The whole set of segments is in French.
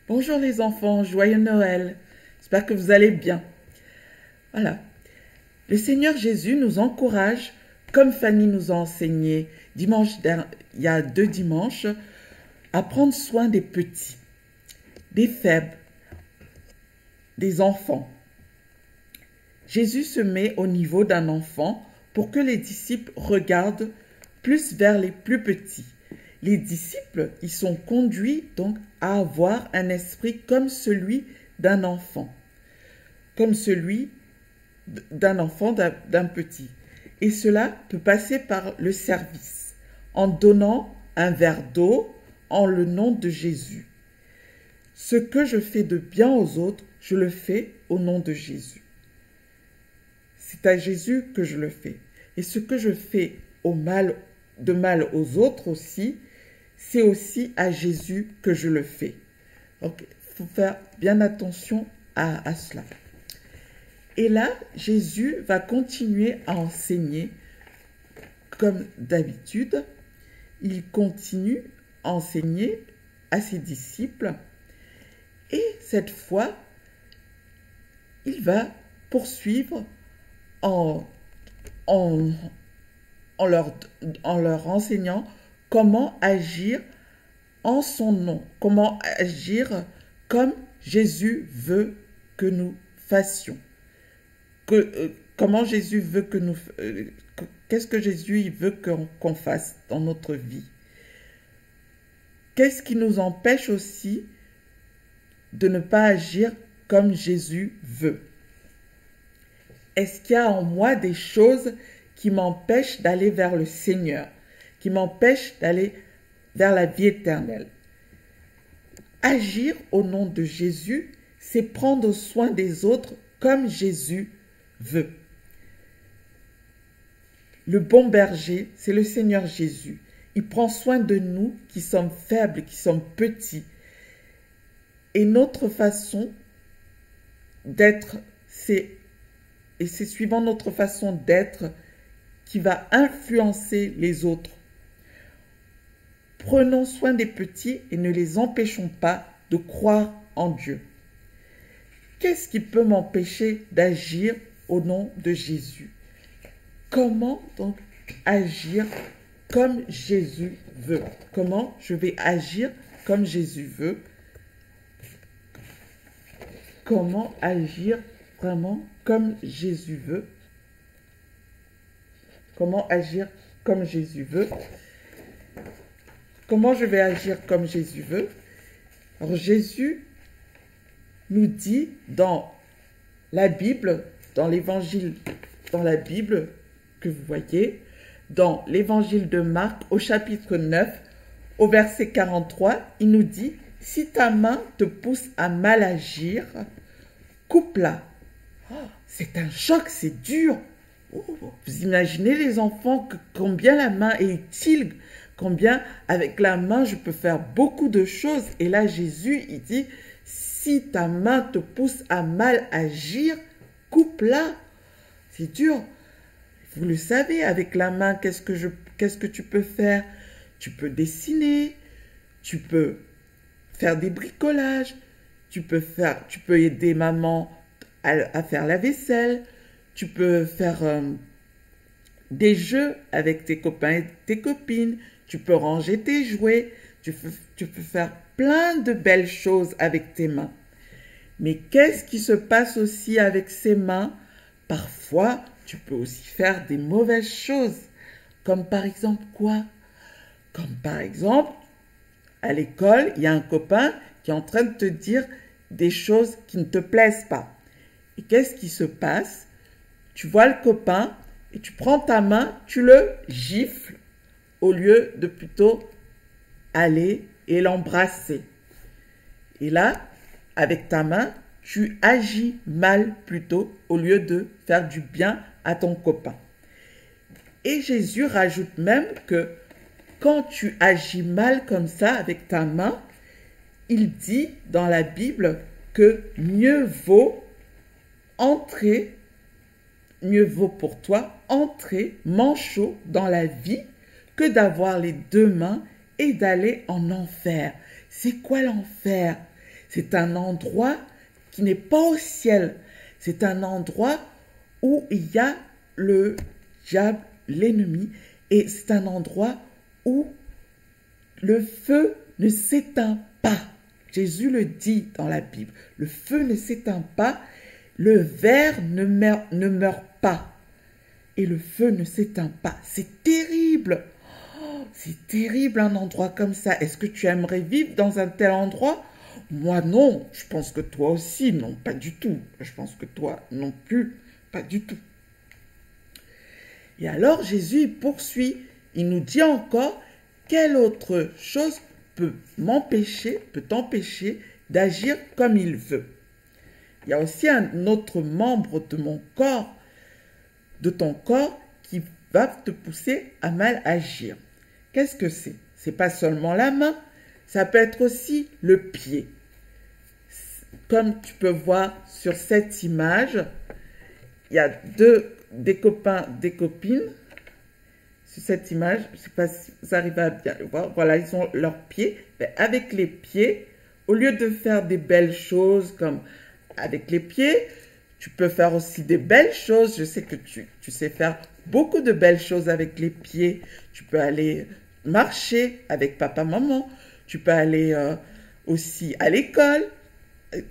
Bonjour les enfants, joyeux Noël. J'espère que vous allez bien. Voilà. Le Seigneur Jésus nous encourage, comme Fanny nous a enseigné il y a 2 dimanches, à prendre soin des petits, des faibles, des enfants. Jésus se met au niveau d'un enfant pour que les disciples regardent plus vers les plus petits. Les disciples, ils sont conduits donc à avoir un esprit comme celui d'un enfant, comme celui d'un petit. Et cela peut passer par le service, en donnant un verre d'eau en le nom de Jésus. Ce que je fais de bien aux autres, je le fais au nom de Jésus. C'est à Jésus que je le fais. Et ce que je fais de mal aux autres aussi, c'est aussi à Jésus que je le fais. Donc, il faut faire bien attention à cela. Et là, Jésus va continuer à enseigner comme d'habitude. Il continue à enseigner à ses disciples. Et cette fois, il va poursuivre en leur enseignant comment agir en son nom, comment agir comme Jésus veut que nous fassions. Comment Jésus veut que nous... qu'est-ce que Jésus veut qu'on fasse dans notre vie? Qu'est-ce qui nous empêche aussi de ne pas agir comme Jésus veut? Est-ce qu'il y a en moi des choses qui m'empêchent d'aller vers le Seigneur, qui m'empêchent d'aller vers la vie éternelle? Agir au nom de Jésus, c'est prendre soin des autres comme Jésus veut. Le bon berger, c'est le Seigneur Jésus. Il prend soin de nous qui sommes faibles, qui sommes petits. Et notre façon d'être, c'est suivant notre façon d'être qui va influencer les autres. Prenons soin des petits et ne les empêchons pas de croire en Dieu. Qu'est-ce qui peut m'empêcher d'agir au nom de Jésus? Comment donc agir comme Jésus veut? Comment je vais agir comme Jésus veut? Comment agir vraiment comme Jésus veut? Comment agir comme Jésus veut? Comment je vais agir comme Jésus veut? Alors Jésus nous dit dans la Bible, dans l'évangile, dans la Bible que vous voyez, dans l'évangile de Marc au chapitre 9, au verset 43, il nous dit « Si ta main te pousse à mal agir, coupe-la. » C'est un choc, c'est dur. Vous imaginez les enfants, combien la main est utile, combien avec la main je peux faire beaucoup de choses. Et là Jésus, il dit, si ta main te pousse à mal agir, coupe-la. C'est dur. Vous le savez, avec la main, qu'est-ce que tu peux faire? Tu peux dessiner, tu peux faire des bricolages, tu peux aider maman à faire la vaisselle, tu peux faire des jeux avec tes copains et tes copines, tu peux ranger tes jouets, tu peux faire plein de belles choses avec tes mains. Mais qu'est-ce qui se passe aussi avec ces mains? Parfois, tu peux aussi faire des mauvaises choses. Comme par exemple quoi? Comme par exemple, à l'école, il y a un copain qui est en train de te dire des choses qui ne te plaisent pas. Et qu'est-ce qui se passe? Tu vois le copain et tu prends ta main, tu le gifles au lieu de plutôt aller et l'embrasser. Et là, avec ta main, tu agis mal plutôt au lieu de faire du bien à ton copain. Et Jésus rajoute même que quand tu agis mal comme ça avec ta main, il dit dans la Bible que mieux vaut pour toi entrer manchot dans la vie que d'avoir les 2 mains et d'aller en enfer. C'est quoi l'enfer? C'est un endroit qui n'est pas au ciel. C'est un endroit où il y a le diable, l'ennemi, et c'est un endroit où le feu ne s'éteint pas. Jésus le dit dans la Bible. Le feu ne s'éteint pas, le ver ne meurt pas. Et le feu ne s'éteint pas. C'est terrible. Oh, c'est terrible un endroit comme ça. Est-ce que tu aimerais vivre dans un tel endroit? Moi non. Je pense que toi aussi, non, pas du tout. Je pense que toi non plus, pas du tout. Et alors Jésus il poursuit. Il nous dit encore, quelle autre chose peut t'empêcher d'agir comme il veut. Il y a aussi un autre membre de mon corps, de ton corps, qui va te pousser à mal agir. Qu'est-ce que c'est? C'est pas seulement la main, ça peut être aussi le pied. Comme tu peux voir sur cette image, il y a des copains, des copines. Sur cette image, je ne sais pas si vous arrivez à bien le voir. Voilà, ils ont leurs pieds. Mais avec les pieds, au lieu de faire des belles choses comme avec les pieds, tu peux faire aussi des belles choses. Je sais que tu sais faire beaucoup de belles choses avec les pieds. Tu peux aller marcher avec papa, maman. Tu peux aller aussi à l'école.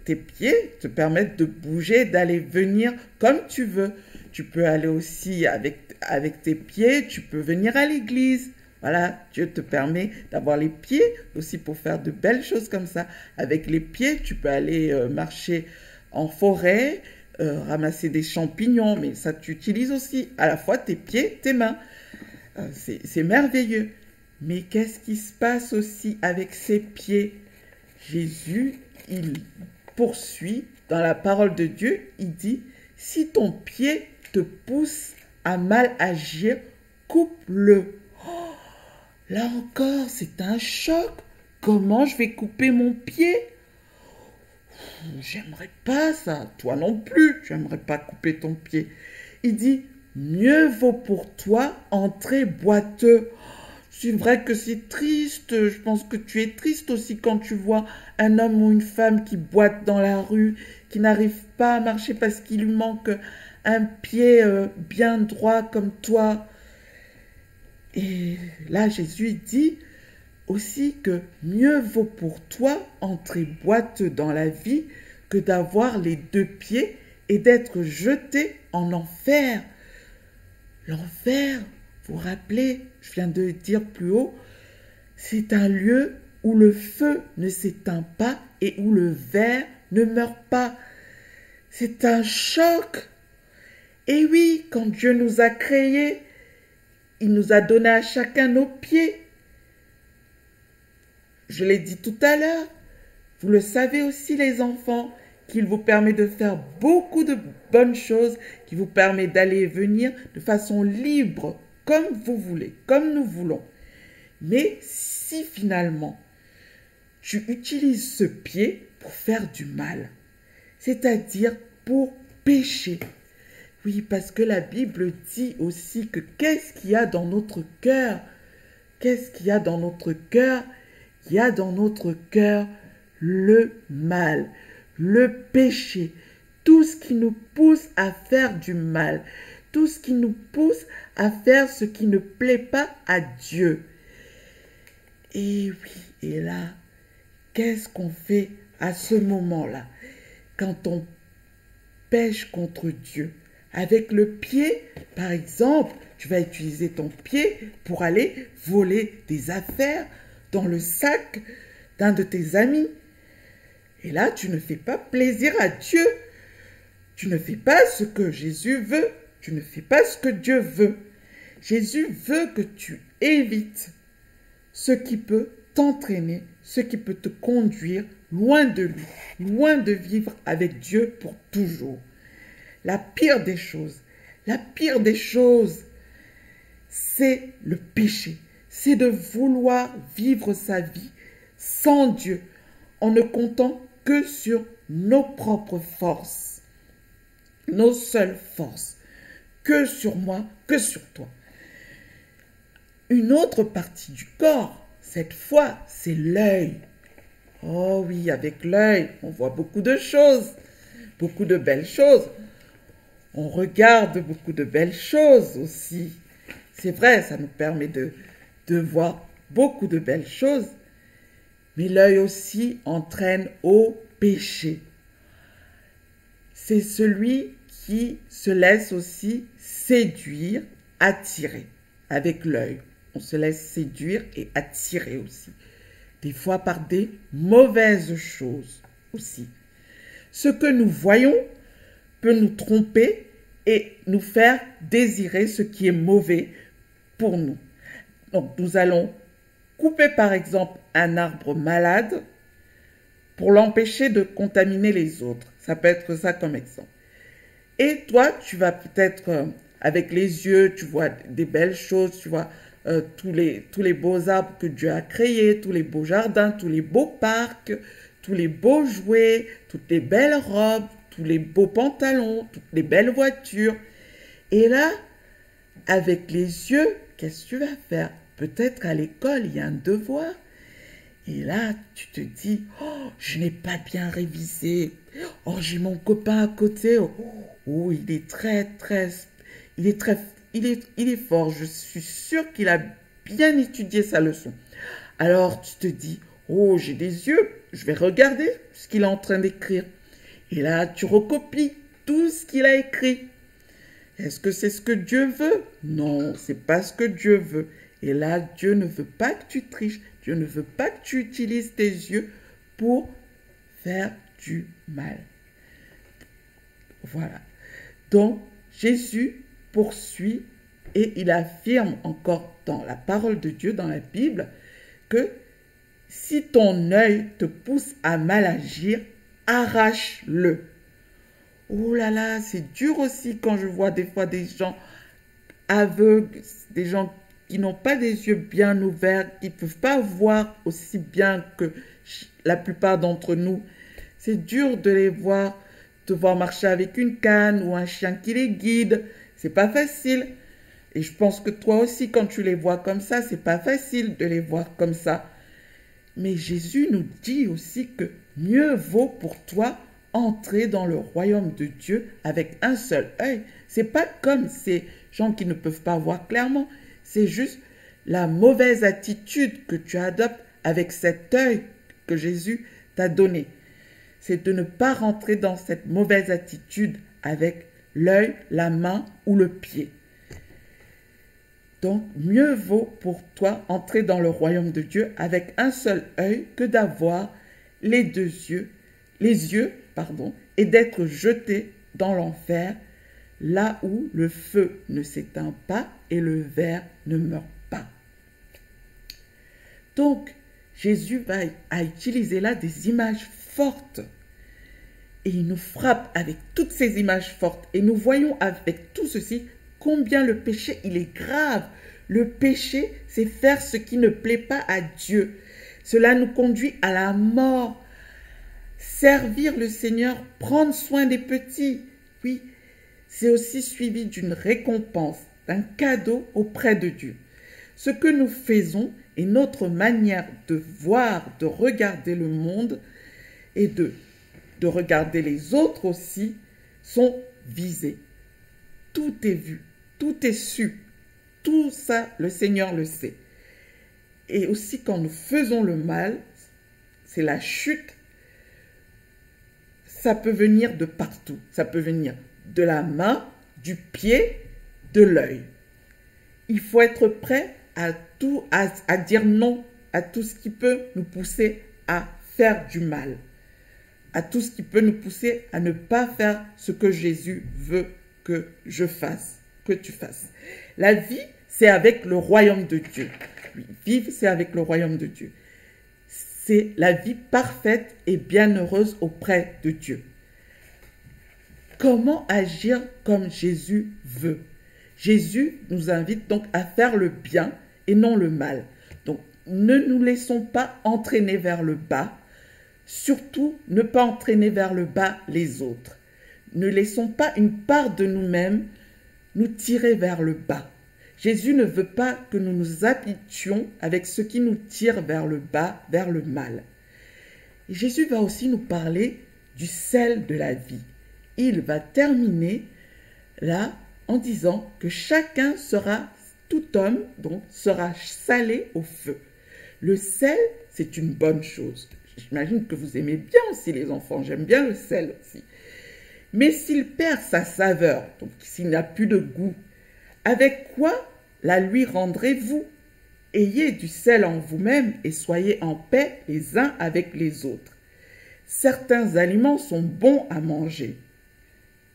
Tes pieds te permettent de bouger, d'aller venir comme tu veux. Tu peux aller aussi avec tes pieds, tu peux venir à l'église. Voilà, Dieu te permet d'avoir les pieds aussi pour faire de belles choses comme ça. Avec les pieds, tu peux aller marcher en forêt, ramasser des champignons, mais ça tu utilises aussi à la fois tes pieds, tes mains. C'est merveilleux. Mais qu'est-ce qui se passe aussi avec ces pieds? Jésus, il poursuit dans la parole de Dieu, il dit, si ton pied te pousse à mal agir, coupe-le. Oh, là encore, c'est un choc. Comment je vais couper mon pied? J'aimerais pas ça. Toi non plus, tu n'aimerais pas couper ton pied. Il dit, mieux vaut pour toi entrer boiteux. C'est vrai que c'est triste. Je pense que tu es triste aussi quand tu vois un homme ou une femme qui boite dans la rue, qui n'arrive pas à marcher parce qu'il lui manque un pied bien droit comme toi. Et là, Jésus dit aussi que mieux vaut pour toi entrer boiteux dans la vie que d'avoir les deux pieds et d'être jeté en enfer. L'enfer, vous vous rappelez, je viens de le dire plus haut, c'est un lieu où le feu ne s'éteint pas et où le ver ne meurt pas. C'est un choc. Et oui, quand Dieu nous a créés, il nous a donné à chacun nos pieds. Je l'ai dit tout à l'heure, vous le savez aussi les enfants, qu'il vous permet de faire beaucoup de bonnes choses, qui vous permet d'aller et venir de façon libre, comme vous voulez, comme nous voulons. Mais si finalement, tu utilises ce pied pour faire du mal, c'est-à-dire pour pécher. Oui, parce que la Bible dit aussi que qu'est-ce qu'il y a dans notre cœur? Qu'est-ce qu'il y a dans notre cœur? Il y a dans notre cœur le mal, le péché, tout ce qui nous pousse à faire du mal, tout ce qui nous pousse à faire ce qui ne plaît pas à Dieu. Et oui, et là, qu'est-ce qu'on fait à ce moment-là, quand on pêche contre Dieu? Avec le pied, par exemple, tu vas utiliser ton pied pour aller voler des affaires dans le sac d'un de tes amis. Et là, tu ne fais pas plaisir à Dieu. Tu ne fais pas ce que Jésus veut. Tu ne fais pas ce que Dieu veut. Jésus veut que tu évites ce qui peut t'entraîner, ce qui peut te conduire loin de lui, loin de vivre avec Dieu pour toujours. La pire des choses, c'est le péché. C'est de vouloir vivre sa vie sans Dieu, en ne comptant que sur nos propres forces, nos seules forces, que sur moi, que sur toi. Une autre partie du corps, cette fois, c'est l'œil. Oh oui, avec l'œil, on voit beaucoup de choses, beaucoup de belles choses. On regarde beaucoup de belles choses aussi. C'est vrai, ça nous permet de voir beaucoup de belles choses. Mais l'œil aussi entraîne au péché. C'est celui qui se laisse aussi séduire, attirer avec l'œil. On se laisse séduire et attirer aussi. Des fois par des mauvaises choses aussi. Ce que nous voyons peut nous tromper et nous faire désirer ce qui est mauvais pour nous. Donc nous allons couper par exemple un arbre malade pour l'empêcher de contaminer les autres. Ça peut être ça comme exemple. Et toi, tu vas peut-être, avec les yeux, tu vois des belles choses, tu vois tous les beaux arbres que Dieu a créés, tous les beaux jardins, tous les beaux parcs, tous les beaux jouets, toutes les belles robes, tous les beaux pantalons, toutes les belles voitures. Et là, avec les yeux, qu'est-ce que tu vas faire? Peut-être à l'école, il y a un devoir. Et là, tu te dis, oh, je n'ai pas bien révisé. Oh, j'ai mon copain à côté. Oh, il est il est fort. Je suis sûre qu'il a bien étudié sa leçon. Alors, tu te dis, oh, j'ai des yeux. Je vais regarder ce qu'il est en train d'écrire. Et là, tu recopies tout ce qu'il a écrit. Est-ce que c'est ce que Dieu veut? Non, c'est pas ce que Dieu veut. Et là, Dieu ne veut pas que tu triches. Dieu ne veut pas que tu utilises tes yeux pour faire du mal. Voilà. Donc, Jésus poursuit et il affirme encore dans la parole de Dieu, dans la Bible, que si ton œil te pousse à mal agir, arrache-le. Oh là là, c'est dur aussi quand je vois des fois des gens aveugles, des gens qui n'ont pas des yeux bien ouverts, qui ne peuvent pas voir aussi bien que la plupart d'entre nous. C'est dur de les voir, devoir marcher avec une canne ou un chien qui les guide. C'est pas facile. Et je pense que toi aussi, quand tu les vois comme ça, c'est pas facile de les voir comme ça. Mais Jésus nous dit aussi que mieux vaut pour toi entrer dans le royaume de Dieu avec un seul œil. C'est pas comme ces gens qui ne peuvent pas voir clairement. C'est juste la mauvaise attitude que tu adoptes avec cet œil que Jésus t'a donné. C'est de ne pas rentrer dans cette mauvaise attitude avec l'œil, la main ou le pied. Donc, mieux vaut pour toi entrer dans le royaume de Dieu avec un seul œil que d'avoir les yeux, et d'être jeté dans l'enfer, là où le feu ne s'éteint pas et le ver ne meurt pas. Donc, Jésus a utilisé là des images fortes. Et il nous frappe avec toutes ces images fortes. Et nous voyons avec tout ceci combien le péché, il est grave. Le péché, c'est faire ce qui ne plaît pas à Dieu. Cela nous conduit à la mort. Servir le Seigneur, prendre soin des petits. Oui, c'est aussi suivi d'une récompense, d'un cadeau auprès de Dieu. Ce que nous faisons et notre manière de voir, de regarder le monde et de regarder les autres aussi sont visés. Tout est vu, tout est su. Tout ça, le Seigneur le sait. Et aussi quand nous faisons le mal, c'est la chute. Ça peut venir de partout. Ça peut venir de la main, du pied, de l'œil. Il faut être prêt à dire non à tout ce qui peut nous pousser à faire du mal. À tout ce qui peut nous pousser à ne pas faire ce que Jésus veut que je fasse, que tu fasses. La vie, c'est avec le royaume de Dieu. Oui, vivre, c'est avec le royaume de Dieu. C'est la vie parfaite et bienheureuse auprès de Dieu. Comment agir comme Jésus veut? Jésus nous invite donc à faire le bien et non le mal. Donc, ne nous laissons pas entraîner vers le bas. Surtout, ne pas entraîner vers le bas les autres. Ne laissons pas une part de nous-mêmes nous tirer vers le bas. Jésus ne veut pas que nous nous habituions avec ce qui nous tire vers le bas, vers le mal. Et Jésus va aussi nous parler du sel de la vie. Il va terminer là en disant que chacun sera, tout homme, donc, sera salé au feu. Le sel, c'est une bonne chose. J'imagine que vous aimez bien aussi les enfants, j'aime bien le sel aussi. Mais s'il perd sa saveur, donc s'il n'a plus de goût, avec quoi la lui rendrez-vous? Ayez du sel en vous-même et soyez en paix les uns avec les autres. Certains aliments sont bons à manger.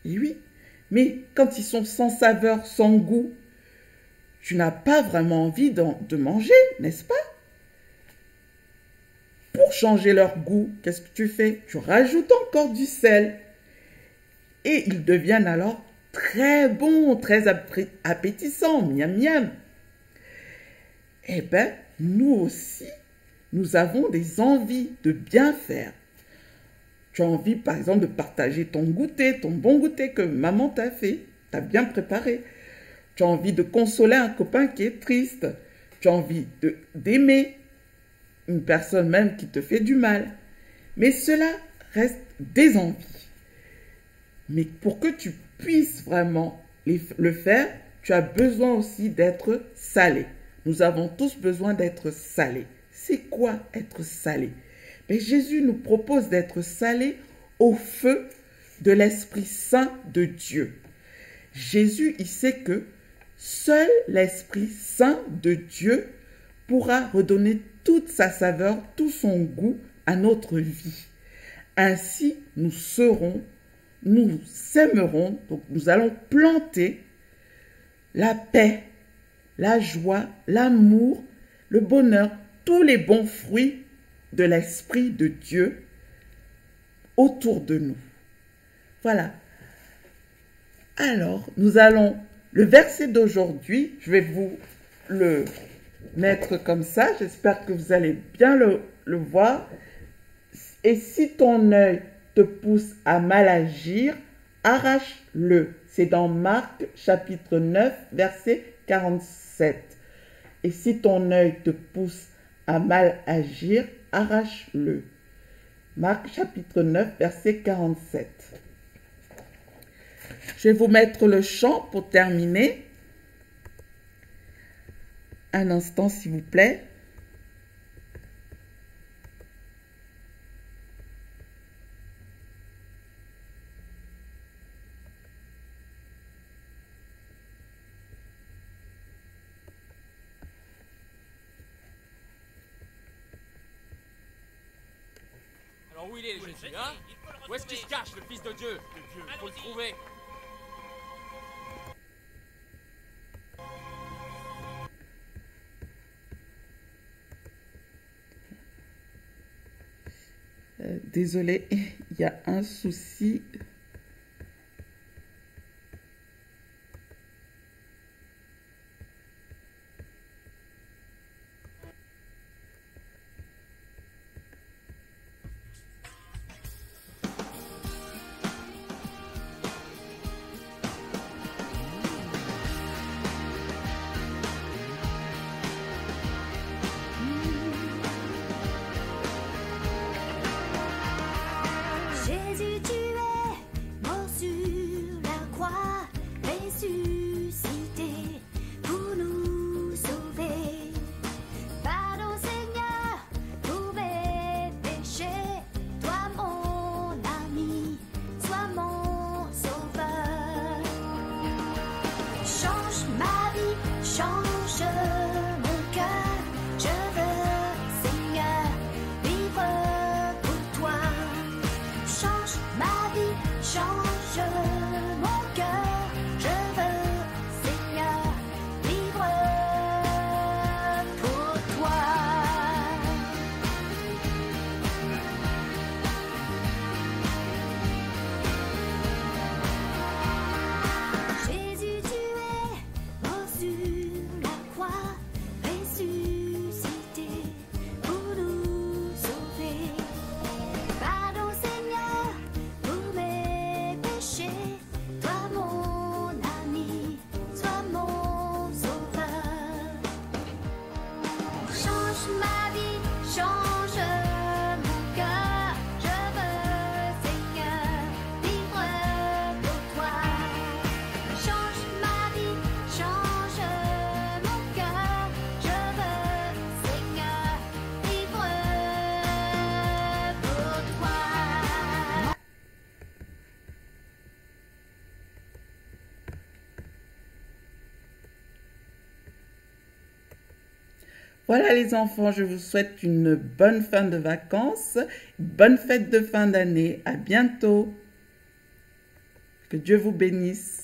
Et oui, mais quand ils sont sans saveur, sans goût, tu n'as pas vraiment envie de manger, n'est-ce pas? Pour changer leur goût, qu'est-ce que tu fais? Tu rajoutes encore du sel. Et ils deviennent alors très bons, très appétissants, miam miam. Eh bien, nous aussi, nous avons des envies de bien faire. Tu as envie, par exemple, de partager ton goûter, ton bon goûter que maman t'a fait, t'a bien préparé. Tu as envie de consoler un copain qui est triste. Tu as envie d'aimer une personne même qui te fait du mal. Mais cela reste des envies. Mais pour que tu puisses vraiment le faire, tu as besoin aussi d'être salé. Nous avons tous besoin d'être salés. C'est quoi être salé? Mais Jésus nous propose d'être salés au feu de l'Esprit Saint de Dieu. Jésus, il sait que seul l'Esprit Saint de Dieu pourra redonner toute sa saveur, tout son goût à notre vie. Ainsi, nous sèmerons, donc nous allons planter la paix, la joie, l'amour, le bonheur, tous les bons fruits de l'Esprit de Dieu autour de nous. Voilà. Alors, nous allons, le verset d'aujourd'hui, je vais vous le mettre comme ça, j'espère que vous allez bien le voir. Et si ton œil te pousse à mal agir, arrache-le. C'est dans Marc chapitre 9, verset 47. Et si ton œil te pousse à mal agir, arrache-le. Marc chapitre 9, verset 47. Je vais vous mettre le chant pour terminer. Un instant, s'il vous plaît. Alors où il est, Jésus, hein? Où est-ce qu'il se cache, le Fils de Dieu? Il faut le trouver. Désolé, il y a un souci. Jésus, tu es mort sur la croix, ressuscité pour nous sauver. Pardon, Seigneur, pour mes péchés. Toi, mon ami, sois mon sauveur. Change ma vie, change mon cœur. Je veux, Seigneur, vivre pour toi. Change ma vie, change mon cœur. Je veux, Seigneur, vivre pour toi. Jésus, tu es mort sur la Voilà les enfants, je vous souhaite une bonne fin de vacances, bonne fête de fin d'année. À bientôt. Que Dieu vous bénisse.